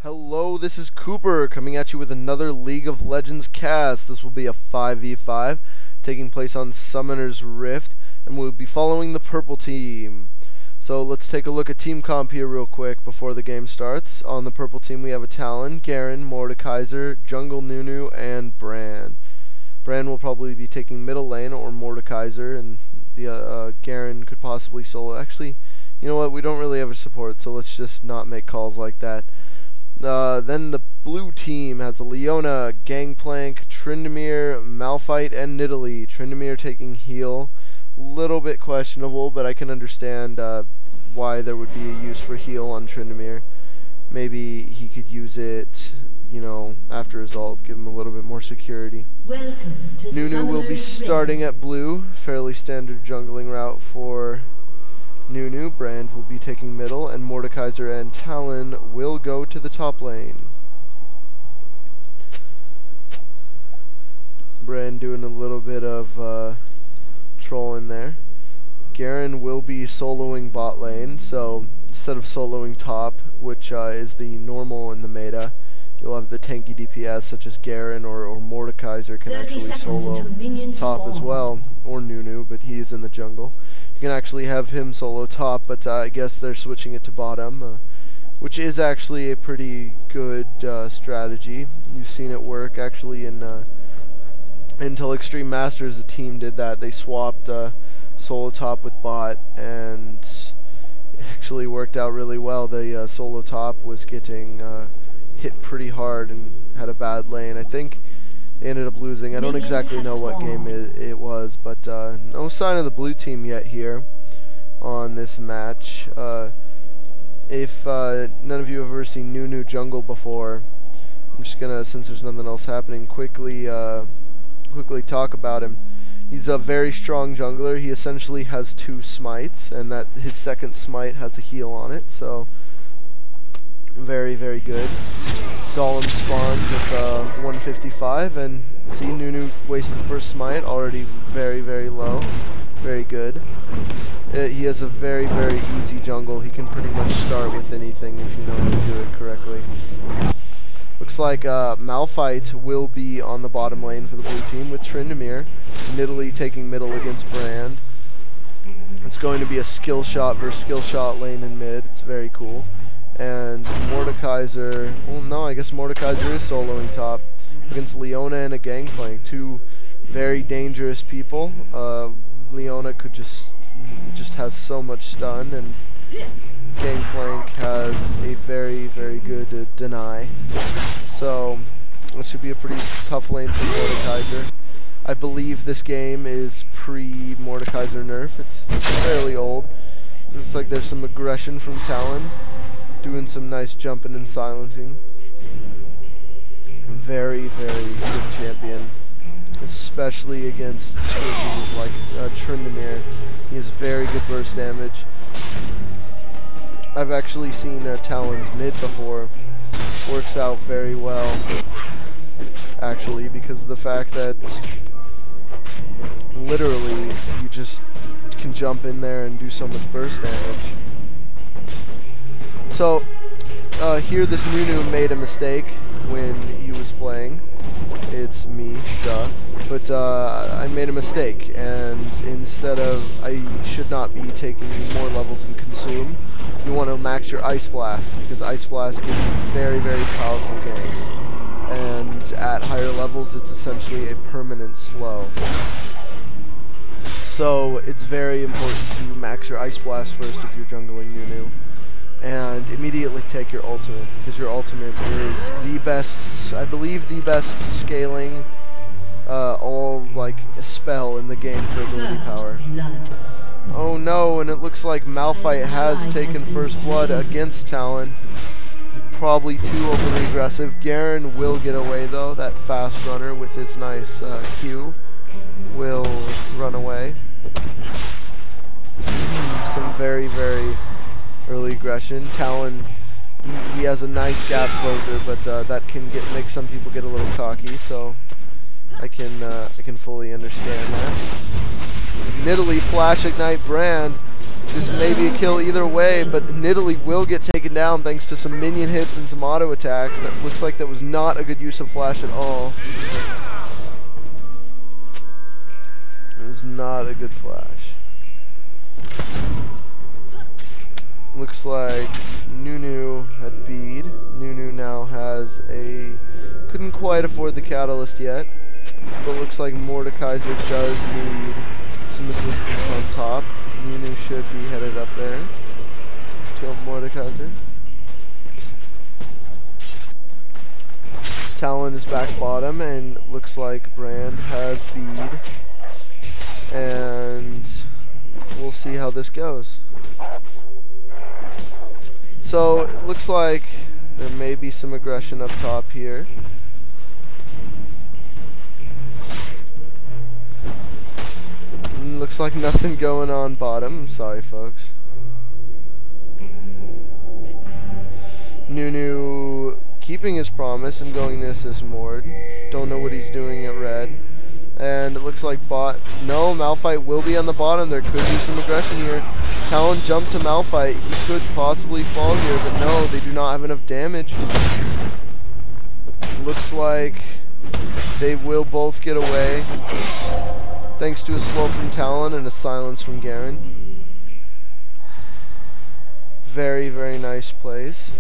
Hello, this is Cooper coming at you with another League of Legends cast. This will be a 5v5 taking place on Summoner's Rift, and we'll be following the purple team. So let's take a look at team comp here real quick before the game starts. On the purple team we have a Talon, Garen, Mordekaiser, Jungle Nunu, and Bran. Bran will probably be taking middle lane or Mordekaiser, and the Garen could possibly solo. Actually, you know what, we don't really have a support, so let's just not make calls like that. Then the blue team has a Leona, Gangplank, Tryndamere, Malphite, and Nidalee. Tryndamere taking heal. Little bit questionable, but I can understand why there would be a use for heal on Tryndamere. Maybe he could use it, you know, after his ult, give him a little bit more security. Welcome to Nunu will be starting at blue. Fairly standard jungling route for Nunu. Brand will be taking middle, and Mordekaiser and Talon will go to the top lane. Brand doing a little bit of trolling there. Garen will be soloing bot lane, so instead of soloing top, which is the normal in the meta, you'll have the tanky DPS such as Garen or Mordekaiser can actually solo top as well, or Nunu, but he is in the jungle. You can actually have him solo top, but I guess they're switching it to bottom, which is actually a pretty good strategy. You've seen it work actually in until Extreme Masters. The team did that. They swapped solo top with bot, and it actually worked out really well. The solo top was getting hit pretty hard and had a bad lane. I think they ended up losing. I don't exactly know what game it was, but no sign of the blue team yet here on this match. If none of you have ever seen Nunu jungle before, I'm just gonna, since there's nothing else happening, quickly talk about him. He's a very strong jungler. He essentially has 2 smites, and that his second smite has a heal on it, so very, very good. Golem spawns at 155, and see, Nunu wasted first smite, already very, very low. Very good. He has a very, very easy jungle. He can pretty much start with anything if you know how to do it correctly. Looks like Malphite will be on the bottom lane for the blue team with Tryndamere. Nidalee taking middle against Brand. It's going to be a skill shot versus skill shot lane in mid. It's very cool. And Mordekaiser, well, no, I guess Mordekaiser is soloing top against Leona and a Gangplank. 2 very dangerous people. Leona could just has so much stun, and Gangplank has a very, very good deny. So it should be a pretty tough lane for Mordekaiser. I believe this game is pre-Mordekaiser nerf. It's fairly old. Looks like there's some aggression from Talon, doing some nice jumping and silencing. Very, very good champion, especially against switches like Tryndamere. He has very good burst damage. I've actually seen Talon's mid before. Works out very well, actually, because of the fact that literally you just can jump in there and do so much burst damage. So here this Nunu made a mistake when he was playing. It's me, duh. But I made a mistake, and instead of, I should not be taking more levels in Consume, you want to max your Ice Blast, because Ice Blast gives you very, very powerful ganks. And at higher levels, it's essentially a permanent slow. So it's very important to max your Ice Blast first if you're jungling Nunu, and immediately take your ultimate, because your ultimate is the best, I believe the best scaling all like a spell in the game for ability power. Oh no, and it looks like Malphite has taken first blood against Talon. Probably too overly aggressive. Garen will get away though. That fast runner with his nice Q will run away. Some very, very early aggression. Talon, he has a nice gap closer, but that can make some people get a little cocky, so I can fully understand that. Nidalee flash ignite Brand. This may be a kill either way, but Nidalee will get taken down thanks to some minion hits and some auto attacks. That looks like that was not a good use of flash at all. It was not a good flash. Looks like Nunu had bead. Nunu now has a... couldn't quite afford the catalyst yet, but looks like Mordekaiser does need some assistance on top. Nunu should be headed up there to Mordekaiser. Talon is back bottom, and looks like Brand has bead. And we'll see how this goes. So it looks like there may be some aggression up top here. Looks like nothing going on bottom. Sorry, folks. Nunu keeping his promise and going to assist Mord. Don't know what he's doing at red. And it looks like bot... No, Malphite will be on the bottom. There could be some aggression here. Talon jumped to Malphite. He could possibly fall here, but no, they do not have enough damage. Looks like they will both get away, thanks to a slow from Talon and a silence from Garen. Very, very nice plays.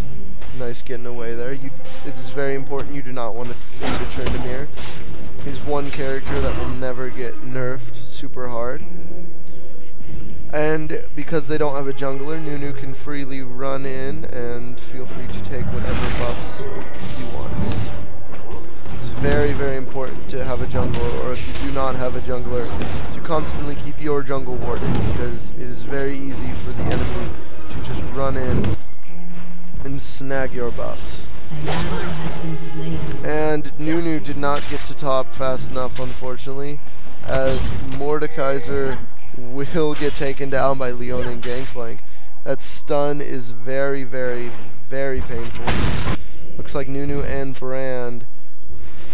Nice getting away there. It is very important you do not want to feed a Tryndamere. He's one character that will never get nerfed super hard. And because they don't have a jungler, Nunu can freely run in and feel free to take whatever buffs he wants. It's very, very important to have a jungler, or if you do not have a jungler, to constantly keep your jungle warded, because it is very easy for the enemy to just run in and snag your buffs. And Nunu did not get to top fast enough, unfortunately, as Mordekaiser will get taken down by Leona and Gangplank. That stun is very, very, very painful. Looks like Nunu and Brand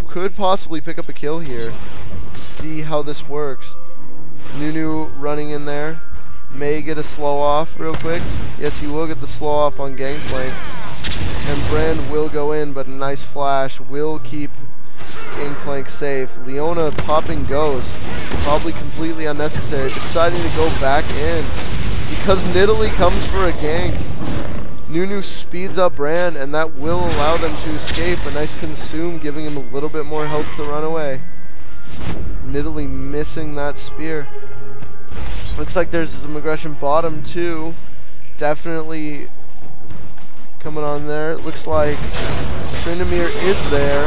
could possibly pick up a kill here. Let's see how this works. Nunu running in there. May get a slow off real quick. Yes, he will get the slow off on Gangplank. And Brand will go in, but a nice flash will keep Gangplank safe. Leona popping Ghost, probably completely unnecessary, deciding to go back in. Because Nidalee comes for a gank, Nunu speeds up Brand, and that will allow them to escape. A nice consume, giving him a little bit more health to run away. Nidalee missing that spear. Looks like there's some aggression bottom too. Definitely coming on there. It looks like Tryndamere is there,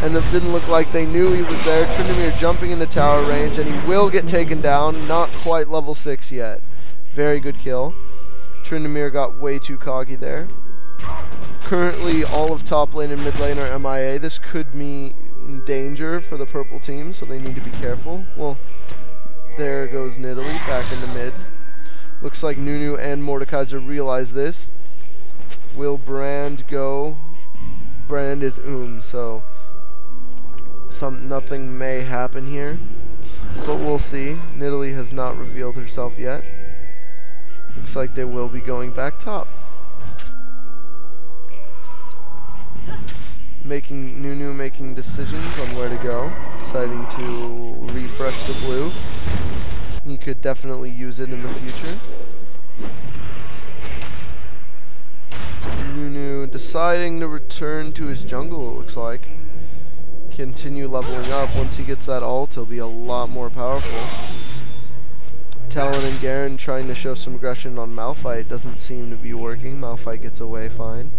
and it didn't look like they knew he was there. Tryndamere jumping into tower range, and he will get taken down. Not quite level 6 yet. Very good kill. Tryndamere got way too cocky there. Currently, all of top lane and mid lane are MIA. This could mean danger for the purple team, so they need to be careful. Well, there goes Nidalee back in the mid. Looks like Nunu and Mordekaiser realize this. Will Brand go? Brand is so nothing may happen here, but we'll see. Nidalee has not revealed herself yet. Looks like they will be going back top. Nunu making decisions on where to go, deciding to refresh the blue. He could definitely use it in the future. Nunu deciding to return to his jungle, it looks like. Continue leveling up. Once he gets that ult, he'll be a lot more powerful. Talon and Garen trying to show some aggression on Malphite. Doesn't seem to be working. Malphite gets away fine.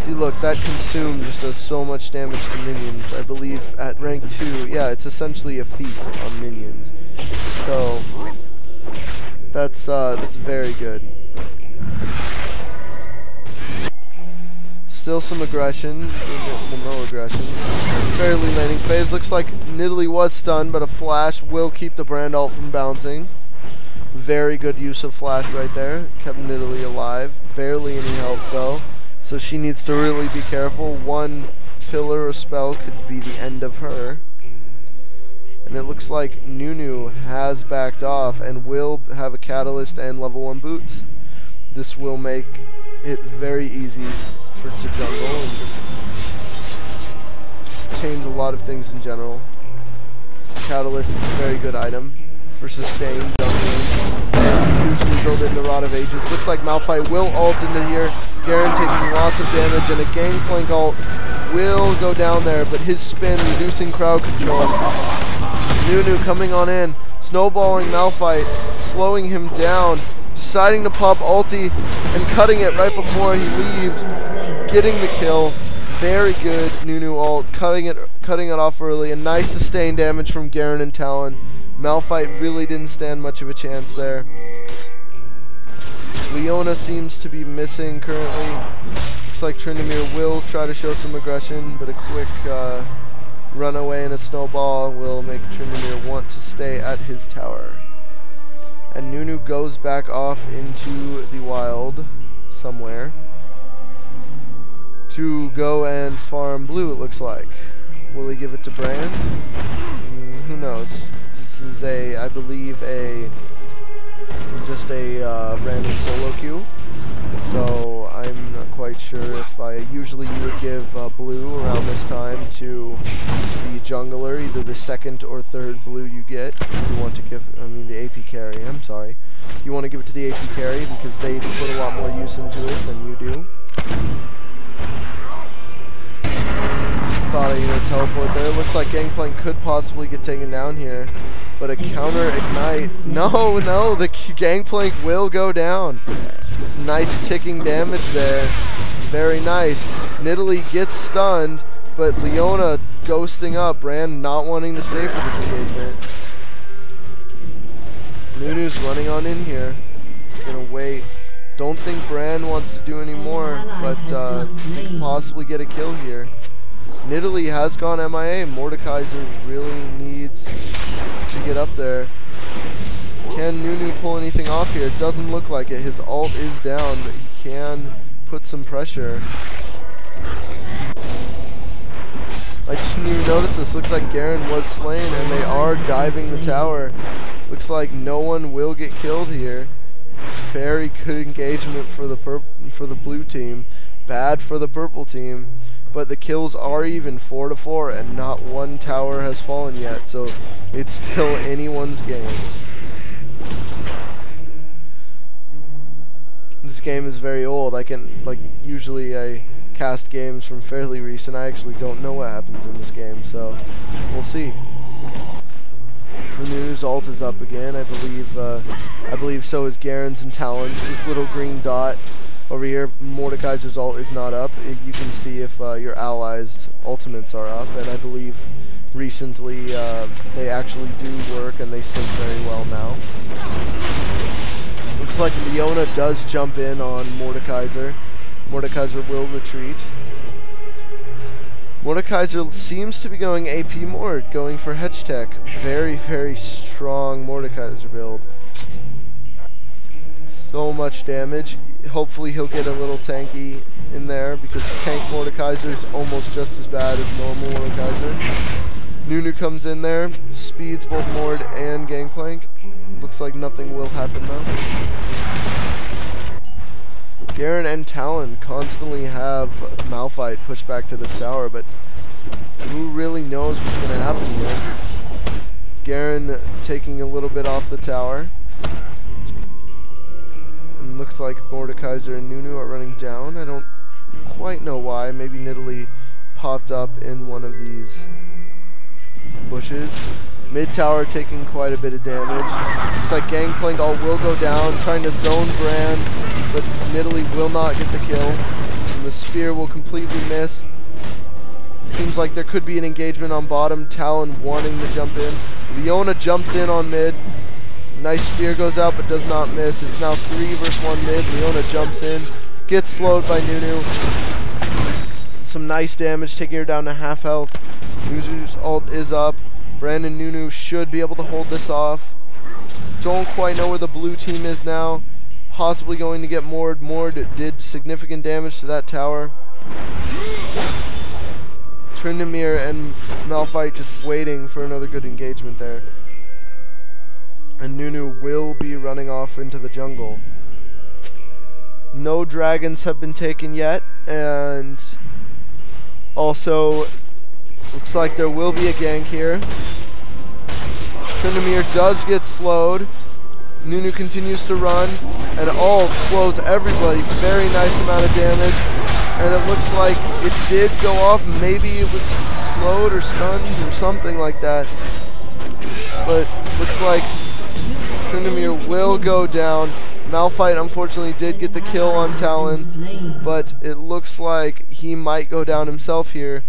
See, look, that consume just does so much damage to minions. I believe at rank 2, yeah, it's essentially a feast on minions. So that's very good. Still some aggression. Well, no aggression. Fairly laning phase. Looks like Nidalee was stunned, but a flash will keep the Brand ult from bouncing. Very good use of flash right there. Kept Nidalee alive. Barely any health though, so she needs to really be careful. One pillar or spell could be the end of her. And it looks like Nunu has backed off and will have a catalyst and level 1 boots. This will make it very easy to jungle and just change a lot of things in general. Catalyst is a very good item for sustained jungling. And usually build in the Rod of Ages. Looks like Malphite will ult into here. Garen taking lots of damage, and a Gangplank ult will go down there, but his spin reducing crowd control. Nunu coming on in, snowballing Malphite, slowing him down, deciding to pop ulti and cutting it right before he leaves, getting the kill. Very good Nunu ult, cutting it off early, and nice sustained damage from Garen and Talon. Malphite really didn't stand much of a chance there. Leona seems to be missing currently. Looks like Tryndamere will try to show some aggression, but a quick runaway and a snowball will make Tryndamere want to stay at his tower. And Nunu goes back off into the wild somewhere to go and farm blue, it looks like. Will he give it to Brand? Who knows? This is I believe, just a random solo queue. So I'm not quite sure if usually you would give blue around this time to the jungler, either the second or third blue you get. You want to give, the AP carry, I'm sorry. You want to give it to the AP carry because they put a lot more use into it than you do. Thought I would teleport there. Looks like Gangplank could possibly get taken down here, but a counter ignite. No, the Gangplank will go down. Nice ticking damage there. Very nice. Nidalee gets stunned, but Leona ghosting up. Brand not wanting to stay for this engagement. Nunu's running on in here. Gonna wait. Don't think Brand wants to do any more, but he can possibly get a kill here. Nidalee has gone MIA. Mordekaiser really needs to get up there. Can Nunu pull anything off here? It doesn't look like it. His ult is down, but he can put some pressure. I didn't even notice this. Looks like Garen was slain, and they are diving the tower. Looks like no one will get killed here. Very good engagement for the blue team. Bad for the purple team. But the kills are even 4-4, and not one tower has fallen yet, so it's still anyone's game. This game is very old. Usually I cast games from fairly recent. I actually don't know what happens in this game, so we'll see. Nunu's ult is up again. I believe so is Garen's and Talon's. This little green dot over here, Mordekaiser's ult is not up. You can see if your allies' ultimates are up, and I believe recently they actually do work and they sync very well now. Looks like Leona does jump in on Mordekaiser. Mordekaiser will retreat. Mordekaiser seems to be going AP Mord, going for Hedge Tech. Very, very strong Mordekaiser build. So much damage. Hopefully he'll get a little tanky in there, because tank Mordekaiser is almost just as bad as normal Mordekaiser. Nunu comes in there, speeds both Mord and Gangplank. Looks like nothing will happen though. Garen and Talon constantly have Malphite push back to this tower, but who really knows what's going to happen here? Garen taking a little bit off the tower. And looks like Mordekaiser and Nunu are running down. I don't quite know why. Maybe Nidalee popped up in one of these bushes. Mid tower taking quite a bit of damage. Looks like Gangplank all will go down, trying to zone Brand, but Nidalee will not get the kill. And the spear will completely miss. Seems like there could be an engagement on bottom. Talon wanting to jump in. Leona jumps in on mid. Nice spear goes out but does not miss. It's now 3 versus 1 mid. Leona jumps in. Gets slowed by Nunu. Some nice damage, taking her down to half health. Nunu's ult is up. Brandon Nunu should be able to hold this off. Don't quite know where the blue team is now. Possibly going to get Mord. Mord did significant damage to that tower. Tryndamere and Malphite just waiting for another good engagement there. And Nunu will be running off into the jungle. No dragons have been taken yet, and also looks like there will be a gank here. Tryndamere does get slowed. Nunu continues to run, and slows everybody. Very nice amount of damage, and it looks like it did go off. Maybe it was slowed or stunned or something like that. But looks like Tryndamere will go down. Malphite unfortunately did get the kill on Talon, but it looks like he might go down himself here.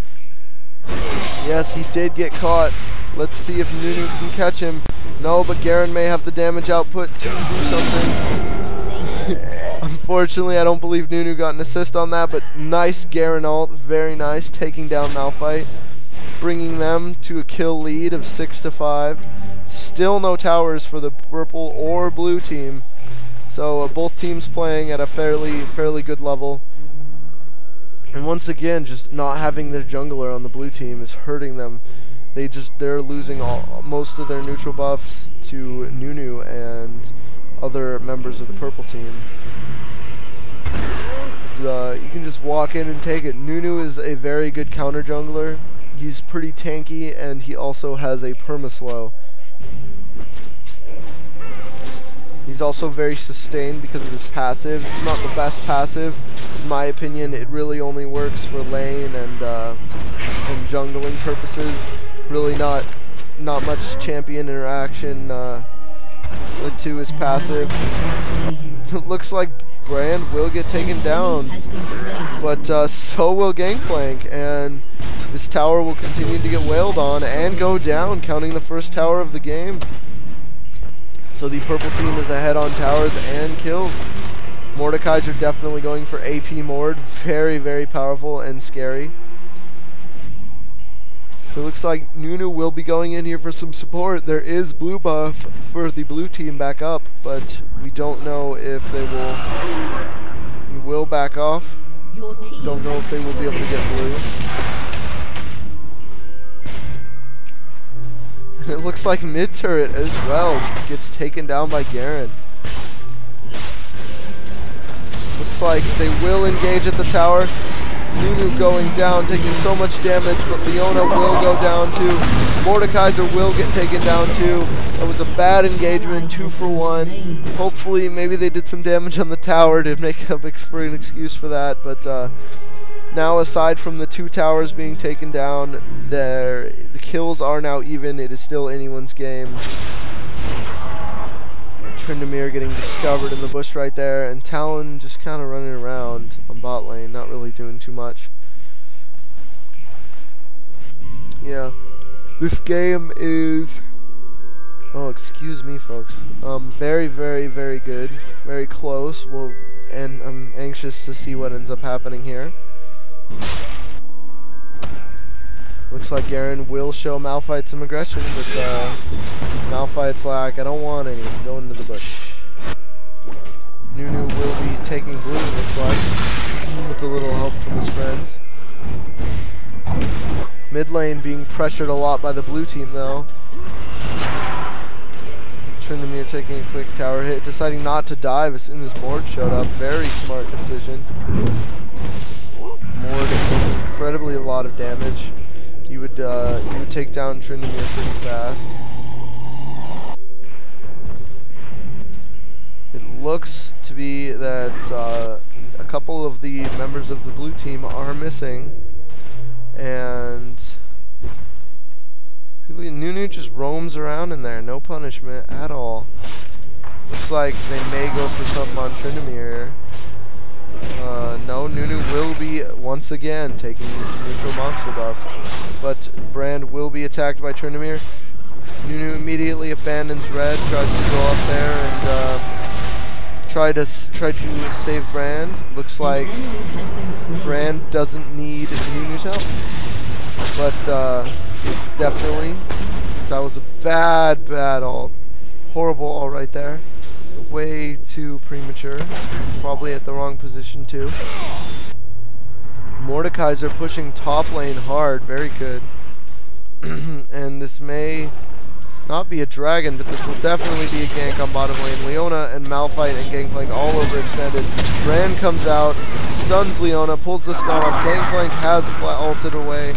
Yes, he did get caught. Let's see if Nunu can catch him. No, but Garen may have the damage output to do something. Unfortunately, I don't believe Nunu got an assist on that, but nice Garen ult. Very nice, taking down Malphite, bringing them to a kill lead of 6-5. Still no towers for the purple or blue team. So both teams playing at a fairly good level. And once again, just not having their jungler on the blue team is hurting them. They're losing most of their neutral buffs to Nunu and other members of the purple team. You can just walk in and take it. Nunu is a very good counter jungler. He's pretty tanky, and he also has a perma-slow. He's also very sustained because of his passive. It's not the best passive, in my opinion. It really only works for lane and jungling purposes. Really not much champion interaction to his passive. It looks like Brand will get taken down, but so will Gangplank, and this tower will continue to get wailed on and go down, counting the first tower of the game. So the purple team is ahead on towers and kills. Mordekaiser are definitely going for AP Mord. Very powerful and scary. So it looks like Nunu will be going in here for some support. There is blue buff for the blue team back up, but we don't know if they will back off. Don't know if they will be able to get blue. It looks like mid turret as well gets taken down by Garen. Looks like they will engage at the tower. Nunu going down, taking so much damage, but Leona will go down too. Mordekaiser will get taken down too. That was a bad engagement, 2 for 1. Hopefully, maybe they did some damage on the tower to make up for an excuse for that, but now, aside from the 2 towers being taken down, the kills are now even. It is still anyone's game. Tryndamere getting discovered in the bush right there, and Talon just kind of running around on bot lane, not really doing too much. Yeah, this game is, oh, excuse me, folks, very good, very close. And I'm anxious to see what ends up happening here. Looks like Garen will show Malphite some aggression, but Malphite's like, I don't want any. Go into the bush. Nunu will be taking blue, looks like, with a little help from his friends. Mid lane being pressured a lot by the blue team, though. Tryndamere taking a quick tower hit, deciding not to dive as soon as Mord showed up. Very smart decision. Mord does incredibly a lot of damage. You would take down Tryndamere pretty fast. It looks to be that a couple of the members of the blue team are missing, and Nunu just roams around in there, no punishment at all. Looks like they may go for something on Tryndamere. No, Nunu will be once again taking neutral monster buff, but Brand will be attacked by Tryndamere. Nunu immediately abandons red, tries to go up there and try to save Brand. Looks like Brand doesn't need Nunu's help, but definitely that was a bad ult, horrible ult right there. Way too premature, probably at the wrong position too. Mordekaiser pushing top lane hard. Very good. And this may not be a dragon, but this will definitely be a gank on bottom lane. Leona and Malphite and Gangplank all overextended. Brand comes out, stuns Leona, pulls the stun off. Gangplank has ulted away.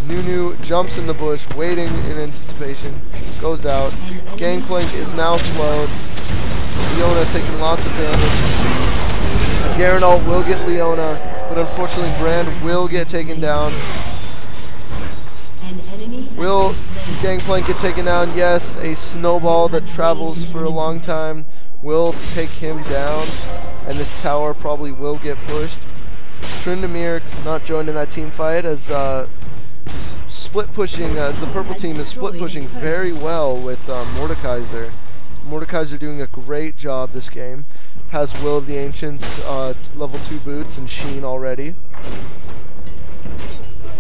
Nunu jumps in the bush, waiting in anticipation, goes out. Gangplank is now slowed. Leona taking lots of damage. Garen ult will get Leona, but unfortunately Brand will get taken down. Will Gangplank get taken down? Yes, a snowball that travels for a long time will take him down, and this tower probably will get pushed. Tryndamere not joined in that team fight as split pushing, as the purple team is split pushing very well with Mordekaiser. Mordekaiser doing a great job this game. Has Will of the Ancients, level 2 boots, and Sheen already.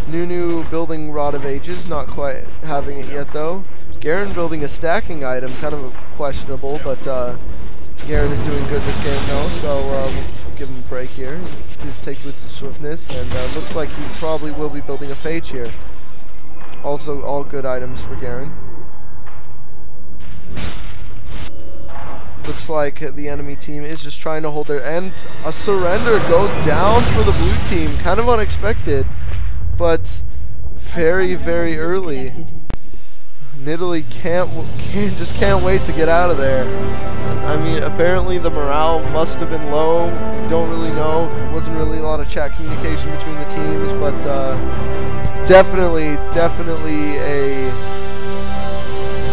Nunu building Rod of Ages, not quite having it yet though. Garen building a stacking item, kind of questionable, but Garen is doing good this game though, so we'll give him a break here. Just take Boots of Swiftness, and looks like he probably will be building a Phage here. Also, all good items for Garen. Looks like the enemy team is just trying to hold their end. A surrender goes down for the blue team, kind of unexpected, but very, very early. Nidalee just can't wait to get out of there. I mean, apparently the morale must have been low. Don't really know. Wasn't really a lot of chat communication between the teams, but definitely a.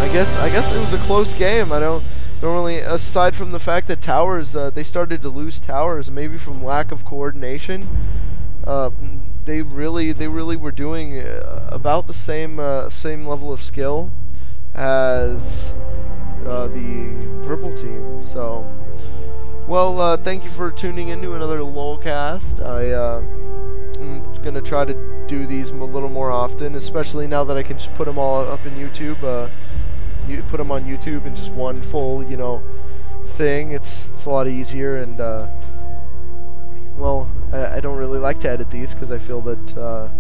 I guess it was a close game. I don't really, aside from the fact that towers, they started to lose towers, maybe from lack of coordination. They really were doing about the same level of skill as the purple team. So, well, thank you for tuning into another LoL cast. I'm gonna try to do these a little more often, especially now that I can just put them all up in YouTube. You put them on YouTube in just one full, thing. It's a lot easier, and well, I don't really like to edit these because I feel that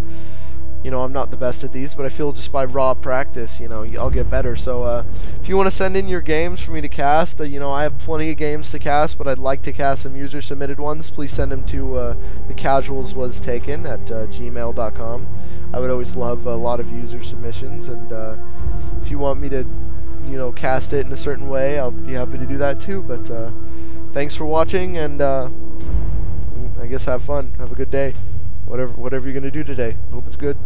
I'm not the best at these, but I feel just by raw practice, I'll get better. So if you want to send in your games for me to cast, I have plenty of games to cast, but I'd like to cast some user submitted ones. Please send them to TheCasualswastaken at gmail.com. I would always love a lot of user submissions, and if you want me to cast it in a certain way, I'll be happy to do that too. But thanks for watching, and I guess have fun. Have a good day. Whatever you're gonna do today. Hope it's good.